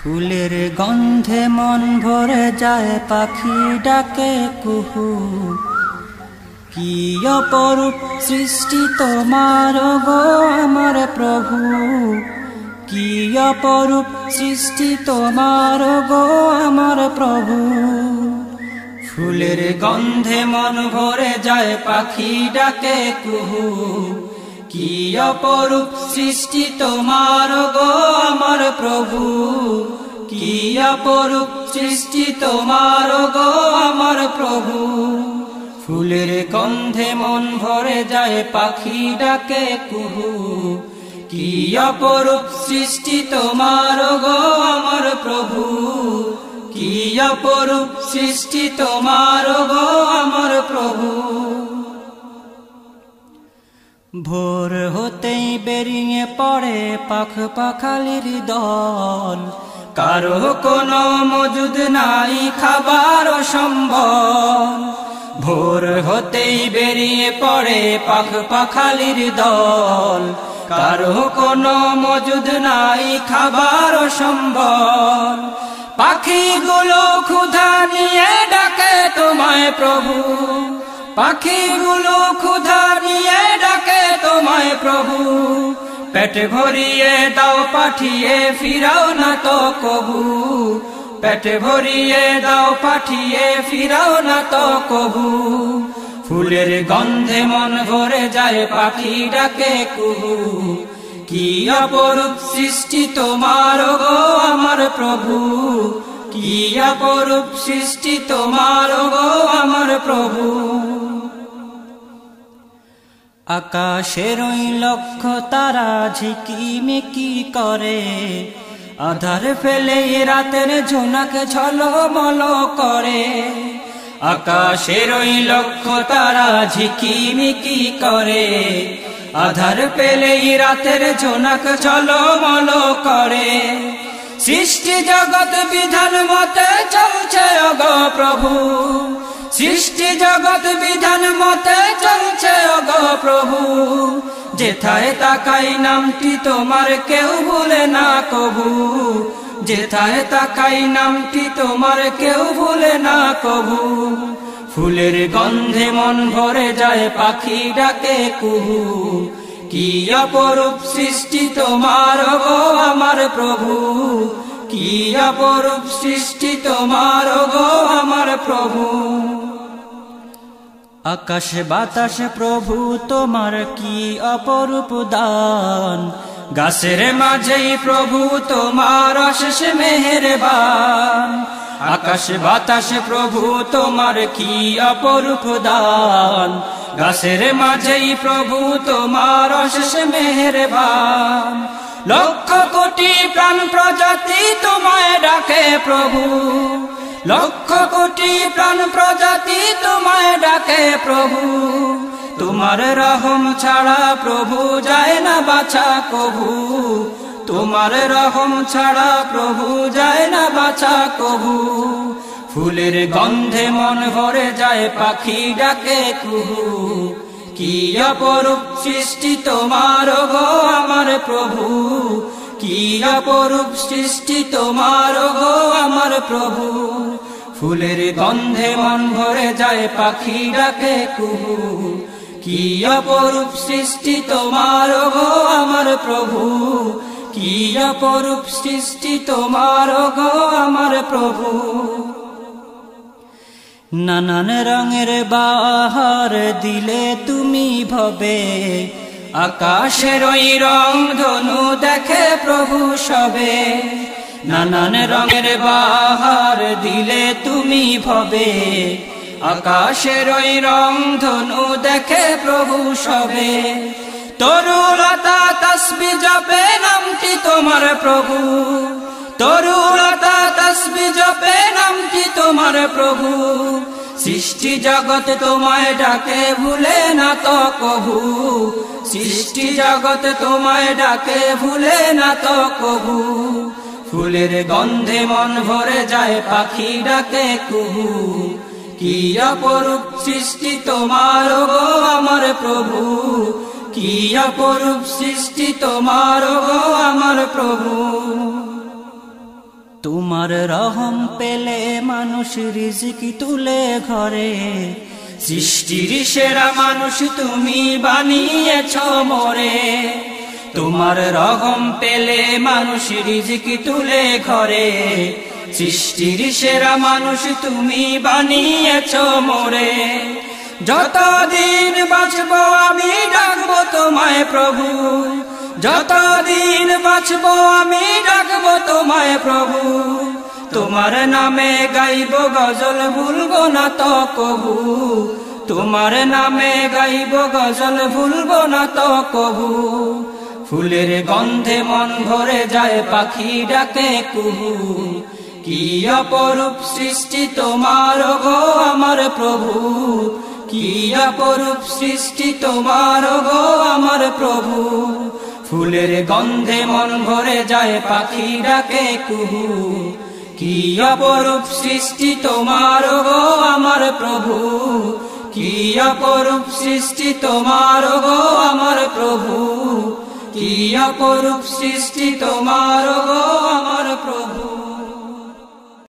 ফুলের গন্ধে মন ভরে যায়, পাখি ডাকে কুহু। কি অপরূপ সৃষ্টি তোমার গো আমার প্রভু, কি অপরূপ সৃষ্টি তোমার গো আমার প্রভু। ফুলের গন্ধে মন ভরে যায়, পাখি ডাকে কুহু। কি অপরূপ সৃষ্টি তোমার গো আমার প্রভু, কি অপরূপ সৃষ্টি তোমার গো আমার প্রভু। ফুলের গন্ধে মন ভরে যায়, পাখি ডাকে কুহু। কি অপরূপ সৃষ্টি তোমার গো আমার প্রভু, কি অপরূপ সৃষ্টি তোমার গো আমার প্রভু। ভোর হতেই বেরিয়ে পড়ে পাখ পাখালির দল, কারো কোনো মজুদ নাই খাবার সম্বল। ভোর হতেই বেরিয়ে পড়ে পাখ পাখালির দল, কারো কোনো মজুদ নাই খাবার সম্বল। পাখিগুলো ক্ষুধা নিয়ে ডাকে তোমায় প্রভু, পাখিগুলো ক্ষুধা নিয়ে ডাকে তোমায় প্রভু। পেট ভরিয়ে দাও পাঠিয়ে ফিরাও না তো কবু, পেট ভরিয়ে দাও পাঠিয়ে ফিরাও না তো কবু। ফুলের গন্ধে মন ভরে যায়, পাখি ডাকে কুহু। কি অপরূপ সৃষ্টি তোমার গো আমার প্রভু, কি অপরূপ সৃষ্টি তোমার গো আমার প্রভু। আকাশের ওই লক্ষ তারা ঝিকিমিকি করে, আধার ফেলে রাতের ঝোনাক ঝলমল করে। আকাশের ওই লক্ষ তারা ঝিকিমিকি করে, আধার পেলে রাতের ঝোনাক ঝলমল করে। সৃষ্টি জগৎ বিধান মতে চলছে অগো প্রভু, সৃষ্টি জগৎ বিধান মতে চলছে অগো প্রভু। যেথায় তাকাই নামটি তোমার কেউ ভুলে না কবু, যেথায় তাকাই নামটি তোমার কেউ ভুলে না কবু। ফুলের গন্ধে মন ভরে যায়, পাখি ডাকে কুহু। কি অপরূপ সৃষ্টি তোমার গো আমার প্রভু, কি অপরূপ সৃষ্টি তোমার গো আমার প্রভু। আকাশ বাতাস প্রভু তোমার কি অপরূপ দান, গাছের মাঝেই প্রভু তোমার অশেষ মেহেরবান। আকাশ বাতাস প্রভু তোমার কি অপরূপ দান, গাছের মাঝেই প্রভু তোমার অশেষ মেহেরবান। লক্ষ কোটি প্রাণ প্রজাতি তোমায় ডাকে প্রভু, লক্ষ কোটি প্রাণ প্রজাতি তোমায় ডাকে প্রভু। তোমার রহম ছাড়া প্রভু যায় না বাছা কভু, তোমার রহম ছাড়া প্রভু যায় না বাছা কভু। ফুলের গন্ধে মন ভরে যায়, পাখি ডাকে কুহু। কি অপরূপ সৃষ্টি তোমার গো আমার প্রভু, কি অপরূপ সৃষ্টি তোমার গো আমার প্রভু। ফুলের গন্ধে মন ভরে যায়, পাখি ডাকে কুহু। কি অপরূপ সৃষ্টি তোমার গো আমার প্রভু, কি অপরূপ সৃষ্টি তোমার গো আমার প্রভু। নানান রঙের বাহার দিলে তুমি ভবে, আকাশের ওই রং ধনু দেখে প্রভু সবে। নানান রঙের বাহার দিলে তুমি ভবে, আকাশের ওই রং ধনু দেখে প্রভু সবে। তরুলতা তসবিহ জপে নামটি তোমার প্রভু, তরুলতা তসবিহ জপে নামটি তোমার প্রভু। সৃষ্টি জগৎ তোমায় ডাকে ভুলে না তো কভু, সৃষ্টি জগৎ তোমায় ডাকে ভুলে না তো কভু। ফুলের গন্ধে মন ভরে যায়, পাখি ডাকে কুহু। কি অপরূপ সৃষ্টি তোমার গো আমার প্রভু, কি অপরূপ সৃষ্টি তোমার গো আমার প্রভু। তোমার রহম পেলে মানুষ রিজকি তুলে ঘরে, সৃষ্টির সেরা মানুষ তুমি বানিয়েছ মোরে। তোমার রহম পেলে মানুষ রিজকি তুলে ঘরে, সৃষ্টির সেরা মানুষ তুমি বানিয়েছ মোরে। যতদিন বাঁচবো আমি ডাকবো তোমায় প্রভু, যতদিন বাঁচবো আমি ডাকবো তোমায় প্রভু। তোমার নামে গাইব গজল ভুলবো না তো কবু, তোমার নামে গাইব গজল ভুলবো না তো কবু। ফুলের গন্ধে মন ভরে যায় পাখি ডাকে কুহু, কি অপরূপ সৃষ্টি তোমার গো আমার প্রভু, কি অপরূপ সৃষ্টি তোমার গো আমার প্রভু। ফুলের গন্ধে মন ভরে যায় পাখি ডাকে কুহু, কি অপরূপ সৃষ্টি তোমার গো আমার প্রভু, কি অপরূপ সৃষ্টি তোমার গো আমার প্রভু, কি অপরূপ সৃষ্টি তোমার গো আমার প্রভু।